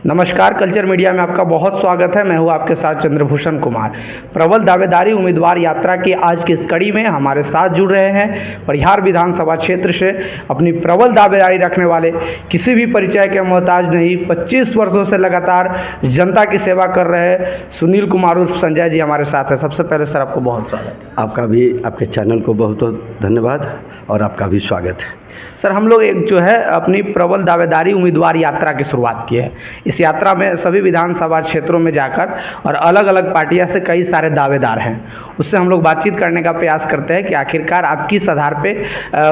नमस्कार, culture media में आपका बहुत स्वागत है। मैं हूं आपके साथ चंद्रभूषण कुमार। प्रबल दावेदारी उम्मीदवार यात्रा की आज की इस कड़ी में हमारे साथ जुड़ रहे हैं परिहार विधानसभा क्षेत्र से अपनी प्रबल दावेदारी रखने वाले, किसी भी परिचय के मोहताज नहीं, 25 वर्षों से लगातार जनता की सेवा कर रहे सुनील कुमार उर्फ संजय जी हमारे साथ हैं। सबसे पहले सर आपको बहुत स्वागत है। आपका भी, आपके चैनल को बहुत बहुत धन्यवाद और आपका भी स्वागत है। सर, हम लोग एक जो है अपनी प्रबल दावेदारी उम्मीदवार यात्रा की शुरुआत की है। इस यात्रा में सभी विधानसभा क्षेत्रों में जाकर और अलग अलग पार्टियां से कई सारे दावेदार हैं, उससे हम लोग बातचीत करने का प्रयास करते हैं कि आखिरकार आप किस आधार पे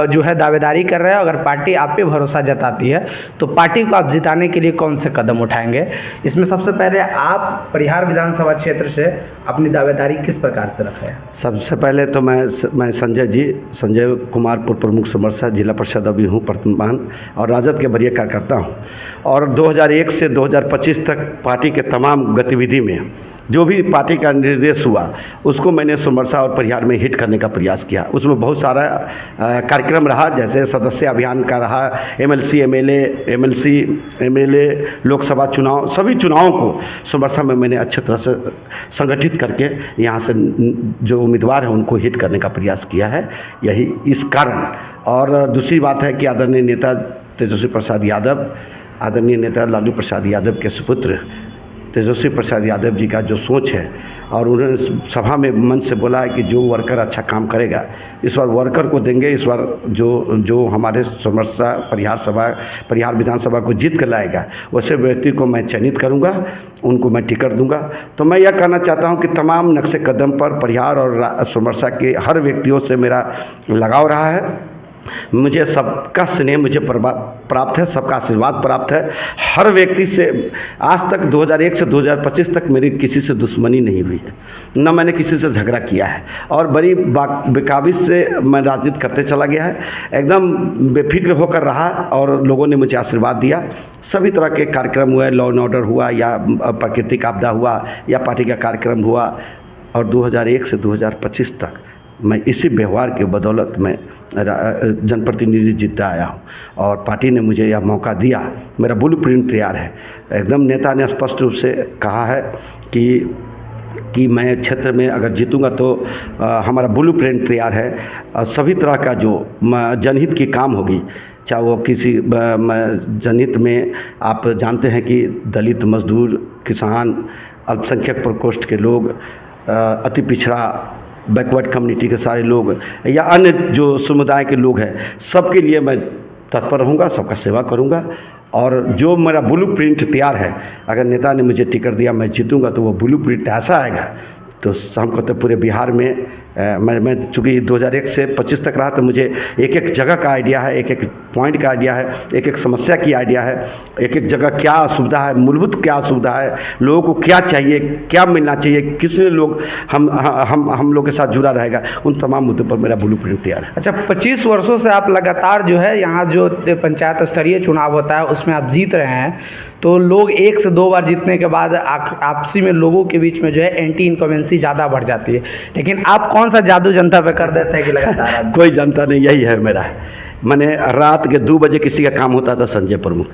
जो है दावेदारी कर रहे हैं। अगर पार्टी आप पे भरोसा जताती है तो पार्टी को आप जिताने के लिए कौन से कदम उठाएंगे। इसमें सबसे पहले आप परिहार विधानसभा क्षेत्र से अपनी दावेदारी किस प्रकार से रखें। सबसे पहले तो मैं संजय कुमार पूर्व प्रमुख समरसा, जिला परिषद अभी हूँ वर्तमान, और राजद के वरीय कार्यकर्ता हूँ। और 2001 से 2025 तक पार्टी के तमाम गतिविधि में जो भी पार्टी का निर्देश हुआ उसको मैंने समरसा और परिहार में हिट करने का प्रयास किया। उसमें बहुत सारा कार्यक्रम रहा, जैसे सदस्य अभियान का रहा, एमएलसी एमएलए लोकसभा चुनाव, सभी चुनावों को समरसा में मैंने अच्छे तरह से संगठित करके यहाँ से जो उम्मीदवार हैं उनको हिट करने का प्रयास किया है, यही इस कारण। और दूसरी बात है कि आदरणीय नेता तेजस्वी प्रसाद यादव, आदरणीय नेता लालू प्रसाद यादव के सुपुत्र तेजस्वी प्रसाद यादव जी का जो सोच है, और उन्होंने सभा में मन से बोला है कि जो वर्कर अच्छा काम करेगा इस बार वर्कर को देंगे। इस बार जो हमारे समरसा परिहार विधानसभा को जीत कर लाएगा वैसे व्यक्ति को मैं चयनित करूंगा, उनको मैं टिकट दूंगा। तो मैं यह कहना चाहता हूं कि तमाम नक्शे कदम पर परिहार और समरसा के हर व्यक्तियों से मेरा लगाव रहा है। मुझे सबका स्नेह मुझे प्राप्त है, सबका आशीर्वाद प्राप्त है। हर व्यक्ति से आज तक 2001 से 2025 तक मेरी किसी से दुश्मनी नहीं हुई है, न मैंने किसी से झगड़ा किया है, और बड़ी बेकाबिज से मैं राजनीति करते चला गया है। एकदम बेफिक्र होकर रहा और लोगों ने मुझे आशीर्वाद दिया। सभी तरह के कार्यक्रम हुए, लॉ एंड ऑर्डर हुआ या प्राकृतिक आपदा हुआ या पार्टी का कार्यक्रम हुआ, और 2001 से 2025 तक मैं इसी व्यवहार के बदौलत में जनप्रतिनिधि जीतता आया हूँ, और पार्टी ने मुझे यह मौका दिया। मेरा ब्लूप्रिंट तैयार है एकदम। नेता ने स्पष्ट रूप से कहा है कि मैं क्षेत्र में अगर जीतूंगा तो हमारा ब्लूप्रिंट तैयार है। सभी तरह का जो जनहित की काम होगी, चाहे वो किसी जनहित में आप जानते हैं कि दलित, मजदूर, किसान, अल्पसंख्यक प्रकोष्ठ के लोग, अति पिछड़ा बैकवर्ड कम्युनिटी के सारे लोग या अन्य जो समुदाय के लोग हैं, सबके लिए मैं तत्पर रहूँगा, सबका सेवा करूँगा। और जो मेरा ब्लूप्रिंट तैयार है, अगर नेता ने मुझे टिकट दिया मैं जीतूंगा तो वो ब्लूप्रिंट ऐसा आएगा तो हमको तो पूरे बिहार में मैं चूँकि 2001 से 25 तक रहा, तो मुझे एक एक जगह का आइडिया है, एक एक पॉइंट का आइडिया है, एक एक समस्या की आइडिया है, एक एक जगह क्या असुविधा है, मूलभूत क्या असुविधा है, लोगों को क्या चाहिए, क्या मिलना चाहिए, किस लोग हम लोग के साथ जुड़ा रहेगा, उन तमाम मुद्दों पर मेरा ब्लूप्रिंट तैयार है। अच्छा, 25 वर्षों से आप लगातार जो है यहाँ जो पंचायत स्तरीय चुनाव होता है उसमें आप जीत रहे हैं, तो लोग 1 से 2 बार जीतने के बाद आपसी में लोगों के बीच में जो है एंटी इनकमेंसी ज़्यादा बढ़ जाती है, लेकिन आप कौन सा जादू जनता पे कर देते हैं कि लगातार कोई जनता नहीं, यही है मेरा। मैंने रात के 2 बजे किसी का काम होता था संजय प्रमुख,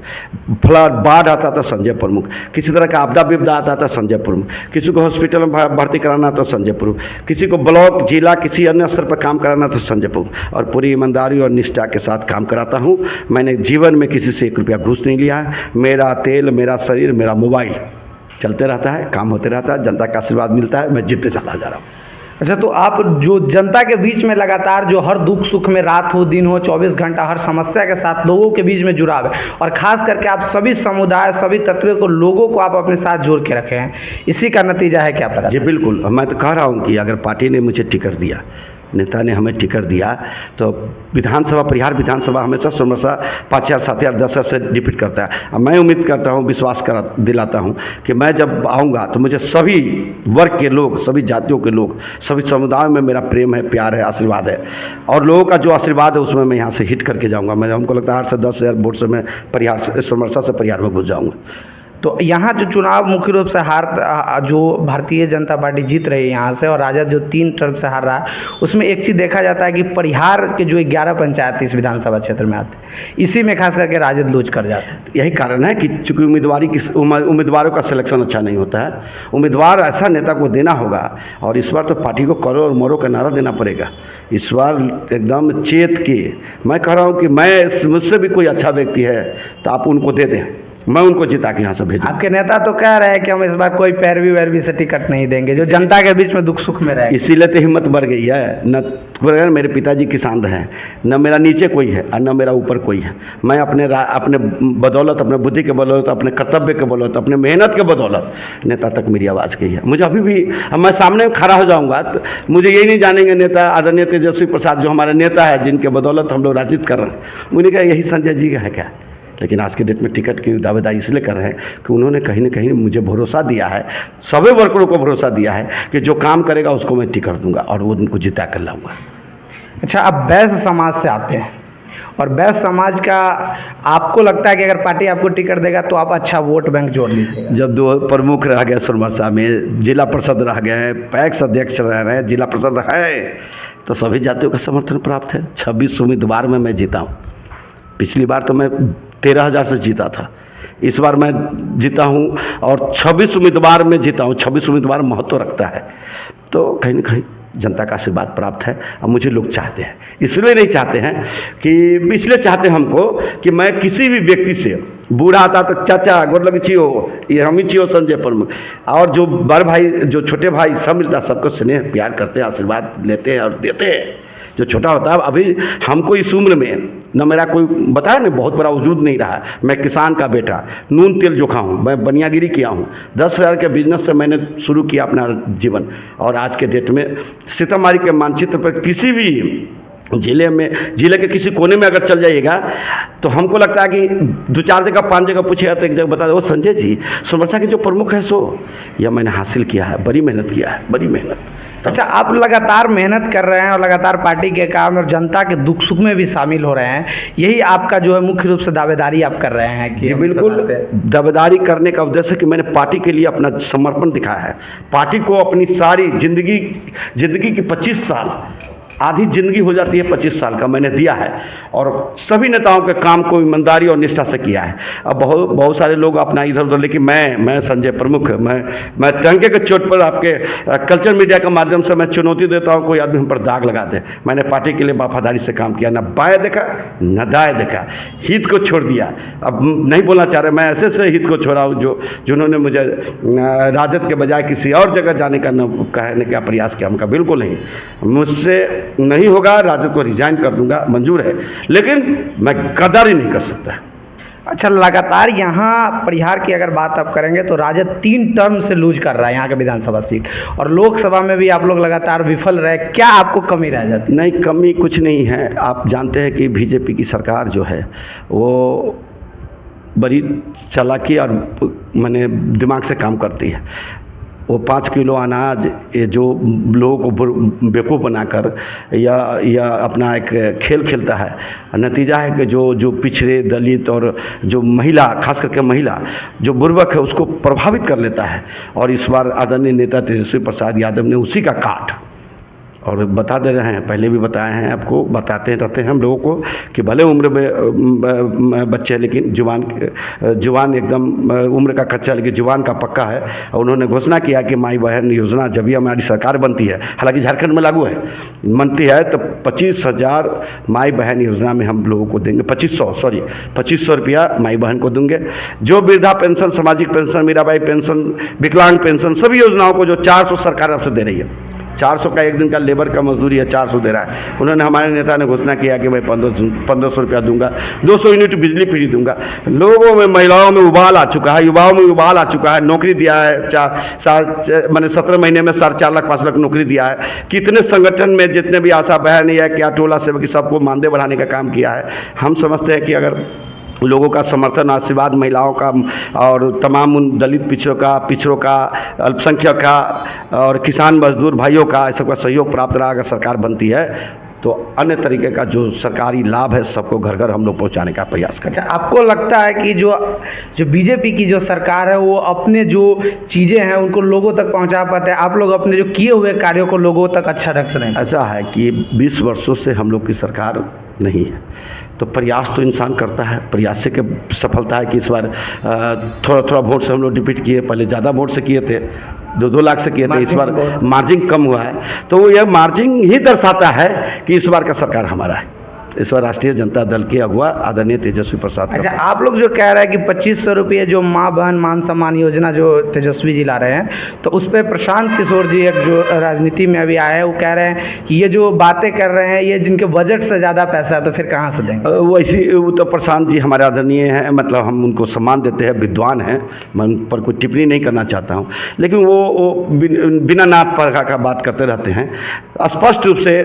फ्लड बाढ़ आता था संजय प्रमुख, किसी तरह का आपदा विपदा आता था संजय प्रमुख, किसी को हॉस्पिटल में भर्ती कराना तो संजय प्रमुख, किसी को ब्लॉक जिला किसी अन्य स्तर पर काम कराना तो संजय प्रमुख, और पूरी ईमानदारी और निष्ठा के साथ काम कराता हूँ। मैंने जीवन में किसी से 1 रुपया घूस नहीं लिया है। मेरा तेल, मेरा शरीर, मेरा मोबाइल चलते रहता है, काम होते रहता है, जनता का आशीर्वाद मिलता है, मैं जीतते चला जा रहा हूँ। अच्छा, तो आप जो जनता के बीच में लगातार जो हर दुख सुख में रात हो दिन हो 24 घंटा हर समस्या के साथ लोगों के बीच में जुड़ाव है, और ख़ास करके आप सभी समुदाय, सभी तत्वों को, लोगों को आप अपने साथ जोड़ के रखे हैं, इसी का नतीजा है क्या पता? जी बिल्कुल, मैं तो कह रहा हूँ कि अगर पार्टी ने मुझे टिकट दिया, नेता ने हमें टिकट दिया, तो विधानसभा, परिहार विधानसभा हमेशा समरसा 5000, 7000, 10,000 से डिफीट करता है। अब मैं उम्मीद करता हूँ, विश्वास दिलाता हूँ कि मैं जब आऊँगा तो मुझे सभी वर्ग के लोग, सभी जातियों के लोग, सभी समुदायों में मेरा प्रेम है, प्यार है, आशीर्वाद है, और लोगों का जो आशीर्वाद है उसमें मैं यहाँ से हिट करके जाऊँगा। हमको लगता है 8 से 10,000 वोट से मैं समरसा से परिहार में घुस जाऊँगा। तो यहाँ जो चुनाव मुख्य रूप से जो भारतीय जनता पार्टी जीत रही है यहाँ से, और राजद जो 3 टर्म से हार रहा है, उसमें एक चीज़ देखा जाता है कि परिहार के जो 11 पंचायत इस विधानसभा क्षेत्र में आते हैं, इसी में खास करके राजद लूज कर जाता है। यही कारण है कि चूंकि उम्मीदवारों का सिलेक्शन अच्छा नहीं होता है। उम्मीदवार ऐसा नेता को देना होगा, और इस बार तो पार्टी को करो और मरो का नारा देना पड़ेगा। इस बार एकदम चेत के मैं कह रहा हूँ कि मुझसे भी कोई अच्छा व्यक्ति है तो आप उनको दे दें, मैं उनको जिता के यहाँ से भेजूँ। आपके नेता तो कह रहे हैं कि हम इस बार कोई पैरवी वैरवी से टिकट नहीं देंगे, जो जनता के बीच में दुख सुख में रहे। इसीलिए तो हिम्मत बढ़ गई है। न मेरे पिताजी किसान रहे हैं, न मेरा नीचे कोई है और न मेरा ऊपर कोई है। मैं अपने बदौलत, अपने बुद्धि के बदौलत, अपने कर्तव्य के बदौलत, अपने मेहनत के बदौलत नेता तक मेरी आवाज़ गई है। मुझे अभी भी, मैं सामने खड़ा हो जाऊँगा तो मुझे यही नहीं जानेंगे नेता आदरणीय तेजस्वी प्रसाद जो हमारे नेता है, जिनके बदौलत हम लोग राजनीति कर रहे हैं, उन्हें क्या यही संजय जी का है क्या? लेकिन आज के डेट में टिकट की दावेदारी इसलिए कर रहे हैं कि उन्होंने कहीं ना कहीं मुझे भरोसा दिया है, सभी वर्करों को भरोसा दिया है कि जो काम करेगा उसको मैं टिकट दूंगा और वो उनको जिता कर लाऊंगा। अच्छा, आप वैश्य समाज से आते हैं, और वैश्य समाज का आपको लगता है कि अगर पार्टी आपको टिकट देगा तो आप अच्छा वोट बैंक जोड़ लीजिएगा? जब 2 प्रमुख रह गए सोनबरसा में, जिला परिषद रह गए, पैक्स अध्यक्ष रह रहे हैं, जिला परिषद है, तो सभी जातियों का समर्थन प्राप्त है। 26 उम्मीदवार में मैं जीता हूँ। पिछली बार तो मैं 13,000 से जीता था, इस बार मैं जीता हूँ और 26 उम्मीदवार में जीता हूँ। 26 उम्मीदवार महत्व रखता है, तो कहीं ना कहीं जनता का आशीर्वाद प्राप्त है। और मुझे लोग चाहते हैं, इसलिए नहीं चाहते हैं कि इसलिए चाहते हैं हमको कि मैं किसी भी व्यक्ति से, बूढ़ा आता तो चाचा गोरलग चियो, ये हम ही चियो संजय प्रमुख, और जो बड़ भाई, जो छोटे भाई, सब मिलता, सबको स्नेह प्यार करते हैं, आशीर्वाद लेते हैं और देते हैं। जो छोटा होता है, अभी हमको इस उम्र में न मेरा कोई बताया नहीं, बहुत बड़ा वजूद नहीं रहा। मैं किसान का बेटा, नून तेल जोखा हूँ, मैं बनियागिरी किया हूँ। 10,000 के बिजनेस से मैंने शुरू किया अपना जीवन, और आज के डेट में सीतामढ़ी के मानचित्र पर किसी भी जिले के किसी कोने में अगर चल जाइएगा तो हमको लगता है कि 2-4 जगह 5 जगह पूछेगा तो एक जगह बता दो, वो संजय जी सोनबरसा के जो प्रमुख है, सो यह मैंने हासिल किया है, बड़ी मेहनत किया है, बड़ी मेहनत। अच्छा, आप लगातार मेहनत कर रहे हैं और लगातार पार्टी के काम और जनता के दुख सुख में भी शामिल हो रहे हैं, यही आपका जो है मुख्य रूप से दावेदारी आप कर रहे हैं कि? जी बिल्कुल, दावेदारी करने का उद्देश्य कि मैंने पार्टी के लिए अपना समर्पण दिखाया है। पार्टी को अपनी सारी जिंदगी की 25 साल, आधी ज़िंदगी हो जाती है 25 साल का, मैंने दिया है, और सभी नेताओं के काम को ईमानदारी और निष्ठा से किया है। अब बहुत सारे लोग अपना इधर उधर, लेकिन मैं संजय प्रमुख, मैं टंके के चोट पर आपके कल्चर मीडिया के माध्यम से मैं चुनौती देता हूँ, कोई आदमी हम पर दाग लगा दे। मैंने पार्टी के लिए वफादारी से काम किया, न बाएँ देखा न दाएँ देखा, हित को छोड़ दिया। अब नहीं बोलना चाह रहे, मैं ऐसे हित को छोड़ा हूँ जिन्होंने मुझे राजद के बजाय किसी और जगह जाने का न कहने का प्रयास किया। उनका बिल्कुल नहीं, मुझसे नहीं होगा, राजद को रिजाइन कर दूंगा, मंजूर है, लेकिन मैं गद्दारी नहीं कर सकता। अच्छा, लगातार यहाँ परिहार की अगर बात आप करेंगे तो राजद 3 टर्म से लूज कर रहा है यहाँ का विधानसभा सीट, और लोकसभा में भी आप लोग लगातार विफल रहे। क्या आपको कमी रह जाती? नहीं, कमी कुछ नहीं है। आप जानते हैं कि बीजेपी की सरकार जो है वो बड़ी चालाकी और माने दिमाग से काम करती है। वो 5 किलो अनाज ये जो लोगों को बेवकूफ़ बनाकर या अपना एक खेल खेलता है, नतीजा है कि जो पिछड़े दलित और जो महिला, खास करके महिला जो बुर्बक है, उसको प्रभावित कर लेता है। और इस बार आदरणीय नेता तेजस्वी प्रसाद यादव ने उसी का काट, और बता दे रहे हैं, पहले भी बताए हैं आपको, बताते रहते हैं हम लोगों को कि भले उम्र में बच्चे हैं लेकिन जुबान एकदम उम्र का कच्चा लेकिन जुबान का पक्का है। और उन्होंने घोषणा किया कि माई बहन योजना जब भी हमारी सरकार बनती है, हालांकि झारखंड में लागू है, बनती है तो 25,000 माई बहन योजना में हम लोगों को देंगे, 2500 रुपया माई बहन को देंगे। जो वृद्धा पेंशन, सामाजिक पेंशन, मीराबाई पेंशन, विकलांग पेंशन, सभी योजनाओं को जो 400 सरकार अब से दे रही है, 400 का एक दिन का लेबर का मजदूरी है, 400 दे रहा है। उन्होंने, हमारे नेता ने घोषणा किया कि मैं 1500 रुपया दूंगा, 200 यूनिट बिजली फ्री दूंगा। लोगों में, महिलाओं में उबाल आ चुका है, युवाओं में उबाल आ चुका है। नौकरी दिया है, मैंने 17 महीने में 4.5 लाख 5 लाख नौकरी दिया है। कितने संगठन में जितने भी आशा बहन या क्या टोला सेवक, सबको मानदेय बढ़ाने का काम किया है। हम समझते हैं कि अगर लोगों का समर्थन, आशीर्वाद, महिलाओं का और तमाम उन दलित पिछड़ों का, अल्पसंख्यक का और किसान मजदूर भाइयों का, सबका सहयोग प्राप्त रहा, अगर सरकार बनती है तो अन्य तरीके का जो सरकारी लाभ है सबको घर घर हम लोग पहुँचाने का प्रयास करें। अच्छा, आपको लगता है कि जो जो बीजेपी की जो सरकार है वो अपने जो चीज़ें हैं उनको लोगों तक पहुंचा पाते हैं? आप लोग अपने जो किए हुए कार्यों को लोगों तक अच्छा ढंग से नहीं? ऐसा है कि 20 वर्षों से हम लोग की सरकार नहीं है, तो प्रयास तो इंसान करता है, प्रयास से के सफलता है कि इस बार थोड़ा थोड़ा वोट से हम लोग डिपीट किए, पहले ज़्यादा वोट से किए थे, 2-2 लाख से किए थे, इस बार मार्जिन कम हुआ है। तो यह मार्जिन ही दर्शाता है कि इस बार का सरकार हमारा है। इस बार राष्ट्रीय जनता दल के अगुआ आदरणीय तेजस्वी प्रसाद। अच्छा, आप लोग जो कह रहे हैं कि 2500 रुपये जो माँ बहन मान सम्मान योजना जो तेजस्वी जी ला रहे हैं, तो उस पर प्रशांत किशोर जी एक जो राजनीति में अभी आए हैं वो कह रहे हैं कि ये जो बातें कर रहे हैं ये जिनके बजट से ज़्यादा पैसा है तो फिर कहाँ से देंगे? वैसी वो तो प्रशांत जी हमारे आदरणीय हैं, मतलब हम उनको सम्मान देते हैं, विद्वान हैं, मैं उन पर कोई टिप्पणी नहीं करना चाहता हूँ, लेकिन वो बिना नाथ परखा का बात करते रहते हैं। स्पष्ट रूप से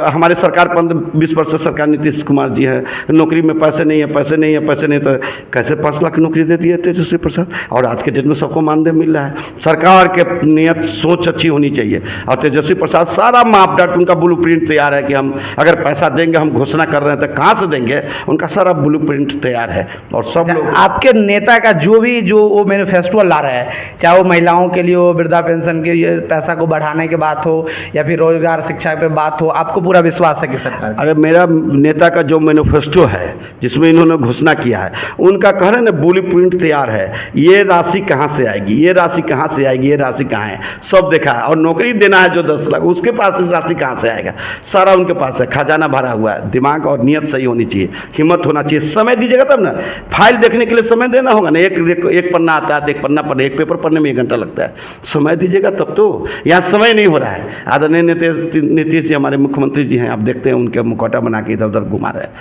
हमारे सरकार 20 वर्ष से सरकार नीतीश कुमार जी है, नौकरी में पैसे नहीं है, पैसे नहीं है, पैसे नहीं, तो कैसे 5 लाख नौकरी दे दी है तेजस्वी प्रसाद? और आज के डेट में सबको मानदेय मिल रहा है। सरकार के नियत सोच अच्छी होनी चाहिए, और तेजस्वी प्रसाद सारा मापदंड उनका ब्लूप्रिंट तैयार है कि हम अगर पैसा देंगे, हम घोषणा कर रहे हैं तो कहाँ से देंगे, उनका सारा ब्लूप्रिंट तैयार है। और सब लोग आपके नेता का जो वो मैनिफेस्टो ला रहा है, चाहे वो महिलाओं के लिए हो, वृद्धा पेंशन के पैसा को बढ़ाने की बात हो या फिर रोजगार शिक्षा पे बात हो, आपको पूरा विश्वास है कि सरकार? अरे मेरा नेता का जो मैनिफेस्टो है जिसमें इन्होंने घोषणा किया है, उनका कह रहे हैं ना ब्लूप्रिंट तैयार है, ये राशि कहाँ से आएगी, ये राशि कहाँ से आएगी, ये राशि कहाँ है, सब देखा है। और नौकरी देना है जो 10 लाख, उसके पास राशि कहाँ से आएगा, सारा उनके पास है, खजाना भरा हुआ है। दिमाग और नियत सही होनी चाहिए, हिम्मत होना चाहिए, समय दीजिएगा तब ना। फाइल देखने के लिए समय देना होगा ना, एक पन्ना आता है, एक पन्ना पढ़े, एक पेपर पढ़ने में 1 घंटा लगता है, समय दीजिएगा तब तो। यहाँ समय नहीं हो रहा है। आदरणीय नीतीश जी हमारे मुख्यमंत्री जी हैं, आप देखते हैं उनके मुखौटा बना के इधर उधर घुमा रहे हैं,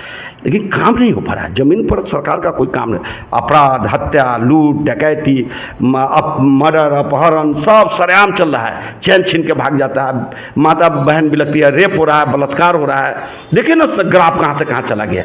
लेकिन काम नहीं हो पा रहा है। जमीन पर सरकार का कोई काम नहीं। अपराध, हत्या, लूट, डकैती, मर्डर, अपहरण सब सरेआम चल रहा है। चैन छीन के भाग जाता है, माता बहन बिलखती है, रेप हो रहा है, बलात्कार हो रहा है। देखिए ना ग्राफ कहाँ से कहाँ चला गया।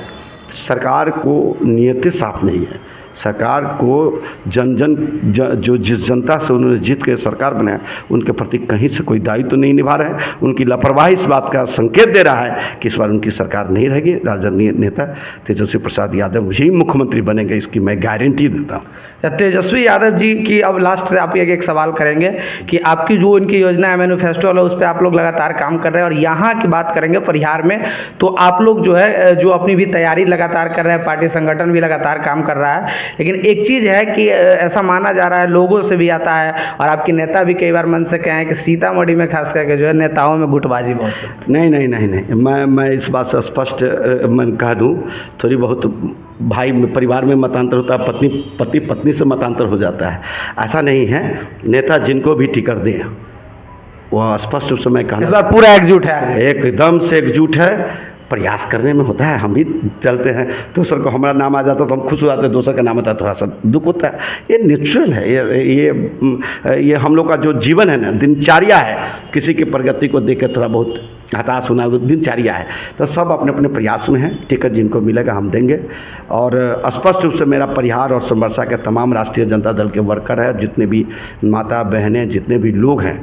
सरकार को नियत साफ नहीं है। सरकार को जो जिस जनता से उन्होंने जीत के सरकार बनाया, उनके प्रति कहीं से कोई दायित्व तो नहीं निभा रहे हैं। उनकी लापरवाही इस बात का संकेत दे रहा है कि इस बार उनकी सरकार नहीं रहेगी। राजनीय नेता तेजस्वी प्रसाद यादव ही मुख्यमंत्री बनेंगे, इसकी मैं गारंटी देता हूँ। तेजस्वी यादव जी की अब लास्ट से आप एक सवाल करेंगे कि आपकी जो इनकी योजना है मैनिफेस्टो वाला, उस पर आप लोग लगातार काम कर रहे हैं, और यहाँ की बात करेंगे परिहार में, तो आप लोग जो है जो अपनी भी तैयारी लगातार कर रहे हैं, पार्टी संगठन भी लगातार काम कर रहा है, लेकिन एक चीज़ है कि ऐसा माना जा रहा है, लोगों से भी आता है और आपके नेता भी कई बार मन से कहे हैं कि सीतामढ़ी में खास करके जो है नेताओं में गुटबाजी बहुत है। नहीं, मैं इस बात से स्पष्ट मैं कह दूँ, थोड़ी बहुत भाई परिवार में मतांतर होता है, पति पत्नी से मतांतर हो जाता है, ऐसा नहीं है। नेता जिनको भी टिकट दे वो स्पष्ट रूप से मैं कहना, इस बार पूरा एकजुट है, एकदम से एकजुट है। प्रयास करने में होता है, हम भी चलते हैं, दूसर को हमारा नाम आ जाता तो हम खुश हो जाते हैं, दूसर का नाम आता है थोड़ा सा दुख होता है। ये नेचुरल है, ये हम लोग का जो जीवन है ना, दिनचर्या है। किसी की प्रगति को देख कर थोड़ा बहुत हताश होना दिनचर्या है। तो सब अपने अपने प्रयास में हैं। टिकट जिनको मिलेगा हम देंगे। और स्पष्ट रूप से मेरा परिहार और समरसा के तमाम राष्ट्रीय जनता दल के वर्कर हैं, जितने भी माता बहनें, जितने भी लोग हैं,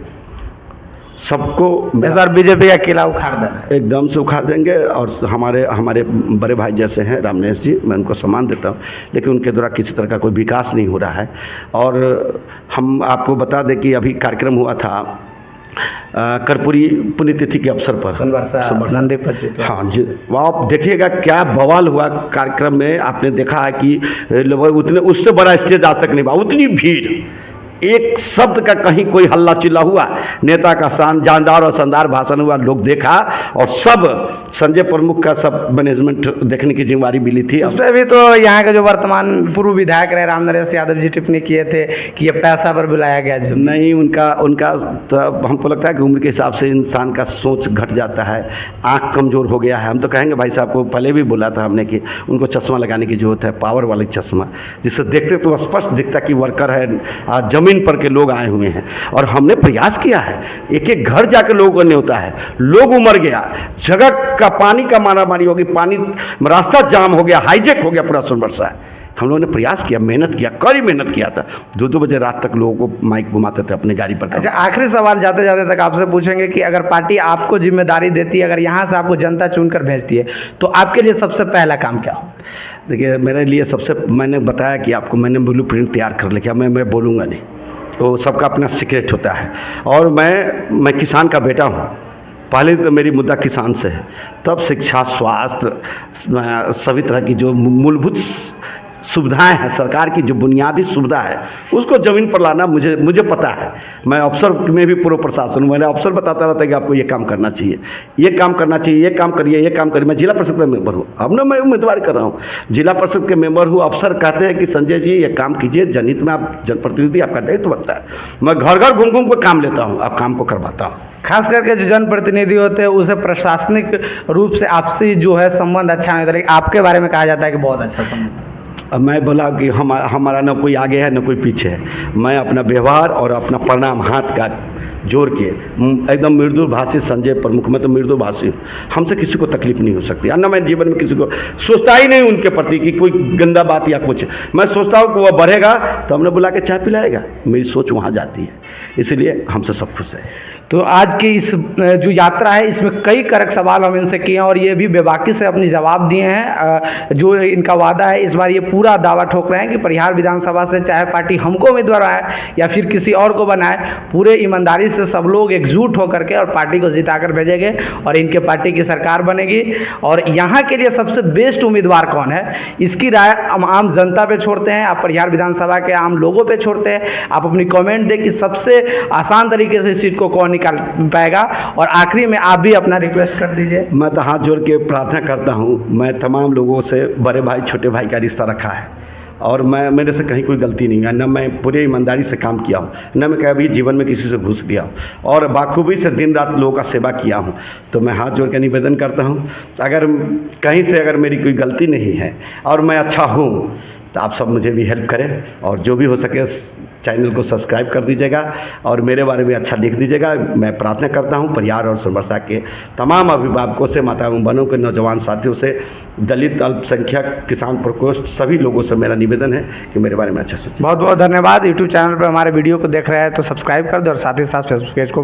सबको इस बार बीजेपी का किला उखाड़ देना, एकदम से उखाड़ देंगे। और हमारे बड़े भाई जैसे हैं रामनेश जी, मैं उनको सम्मान देता हूँ, लेकिन उनके द्वारा किसी तरह का कोई विकास नहीं हो रहा है। और हम आपको बता दें कि अभी कार्यक्रम हुआ था कर्पूरी पुण्यतिथि के अवसर पर, हाँ जी, आप देखिएगा क्या बवाल हुआ कार्यक्रम में। आपने देखा है कि उतने उससे बड़ा स्टेज आज तक नहीं हुआ, उतनी भीड़, एक शब्द का कहीं कोई हल्ला चिल्ला हुआ, नेता का जानदार और शानदार भाषण हुआ, लोग देखा। और सब संजय प्रमुख का सब मैनेजमेंट देखने की जिम्मेवारी मिली थी। उस पर भी तो यहाँ के जो वर्तमान पूर्व विधायक रहे रामनरेश यादव जी टिप्पणी किए थे कि ये पैसा पर बुलाया गया। जो नहीं, उनका तो हमको लगता है कि उम्र के हिसाब से इंसान का सोच घट जाता है, आँख कमज़ोर हो गया है। हम तो कहेंगे भाई साहब को, पहले भी बोला था हमने कि उनको चश्मा लगाने की जरूरत है, पावर वाला चश्मा, जिससे देखते तो स्पष्ट दिखता कि वर्कर है, जमीन पर के लोग आए हुए हैं। और हमने प्रयास किया है, एक एक घर जाकर लोगों को न्योता है। लोग उमड़ गया, जगह का पानी का मारामारी होगी, पानी रास्ता जाम हो गया, हाईजेक हो गया पूरा सोनबरसा। हम लोगों ने प्रयास किया, मेहनत किया, कड़ी मेहनत किया था। 2-2 बजे रात तक लोगों को माइक घुमाते थे अपनी गाड़ी पर। अच्छा, आखिरी सवाल जाते जाते तक आपसे पूछेंगे कि अगर पार्टी आपको जिम्मेदारी देती है, अगर यहाँ से आपको जनता चुनकर भेजती है, तो आपके लिए सबसे पहला काम क्या हो? देखिए, मेरे लिए सबसे, मैंने बताया कि आपको मैंने ब्लू प्रिंट तैयार कर लिया, मैं बोलूँगा नहीं, तो सबका अपना सीक्रेट होता है। और मैं किसान का बेटा हूँ, पहले तो मेरी मुद्दा किसान से है, तब शिक्षा, स्वास्थ्य, सभी तरह की जो मूलभूत सुविधाएं हैं, सरकार की जो बुनियादी सुविधा है, उसको ज़मीन पर लाना मुझे पता है। मैं अफसर में भी पूर्व प्रशासन हूँ, मैंने अफसर बताता रहता है कि आपको ये काम करना चाहिए, ये काम करना चाहिए, ये काम करिए, ये काम करिए। मैं जिला परिषद का मेंबर हूँ, अब ना मैं उम्मीदवार कर रहा हूँ, जिला परिषद के मेंबर हूँ। अफसर कहते हैं कि संजय जी ये काम कीजिए, जनहित में आप जनप्रतिनिधि, आपका दायित्व बनता है। मैं घर घर घूम घूम कर काम लेता हूँ, अब काम को करवाता हूँ। खास करके जो जनप्रतिनिधि होते हैं उसे प्रशासनिक रूप से आपसी जो है संबंध अच्छा नहीं होता, लेकिन आपके बारे में कहा जाता है कि बहुत अच्छा संबंध। अब मैं बोला कि हमारा ना कोई आगे है ना कोई पीछे है। मैं अपना व्यवहार और अपना प्रणाम हाथ का जोड़ के एकदम मृदु भाषी संजय प्रमुख, मैं तो मृदु भाषी हूँ, हमसे किसी को तकलीफ नहीं हो सकती। अन्ना मैं जीवन में किसी को सोचता ही नहीं उनके प्रति कि कोई गंदा बात या कुछ। मैं सोचता हूँ कि वह बढ़ेगा तो हमने बुला के चाय पिलाएगा, मेरी सोच वहाँ जाती है, इसलिए हमसे सब खुश है। तो आज की इस जो यात्रा है इसमें कई करक सवाल हम इनसे किए हैं और ये भी बेबाकी से अपनी जवाब दिए हैं। जो इनका वादा है, इस बार ये पूरा दावा ठोक रहे हैं कि परिहार विधानसभा से चाहे पार्टी हमको उम्मीदवार आए या फिर किसी और को बनाए, पूरे ईमानदारी से सब लोग एकजुट होकर के और पार्टी को जिताकर भेजेंगे और इनके पार्टी की सरकार बनेगी। और यहाँ के लिए सबसे बेस्ट उम्मीदवार कौन है, इसकी राय हम आम जनता पे छोड़ते हैं, आप परिहार विधानसभा के आम लोगों पे छोड़ते हैं। आप अपनी कमेंट दें कि सबसे आसान तरीके से इस सीट को कौन निकाल पाएगा। और आखिरी में आप भी अपना रिक्वेस्ट कर दीजिए। मैं तो हाथ जोड़ के प्रार्थना करता हूँ, मैं तमाम लोगों से बड़े भाई छोटे भाई का रिश्ता रखा है और मेरे से कहीं कोई गलती नहीं है, न मैं पूरे ईमानदारी से काम किया हूँ, न मैं कभी जीवन में किसी से घूस लिया हूँ और बाखूबी से दिन रात लोगों का सेवा किया हूँ। तो मैं हाथ जोड़ के निवेदन करता हूँ, अगर कहीं से अगर मेरी कोई गलती नहीं है और मैं अच्छा हूँ तो आप सब मुझे भी हेल्प करें और जो भी हो सके चैनल को सब्सक्राइब कर दीजिएगा और मेरे बारे में अच्छा लिख दीजिएगा। मैं प्रार्थना करता हूं परिहार और सोनबरसा के तमाम अभिभावकों से, माता एवं बहनों के, नौजवान साथियों से, दलित, अल्पसंख्यक, किसान प्रकोष्ठ, सभी लोगों से मेरा निवेदन है कि मेरे बारे में अच्छा सोचें। बहुत बहुत धन्यवाद। यूट्यूब चैनल पर हमारे वीडियो को देख रहे हैं तो सब्सक्राइब कर दो और साथ ही साथ फेसबुक पेज को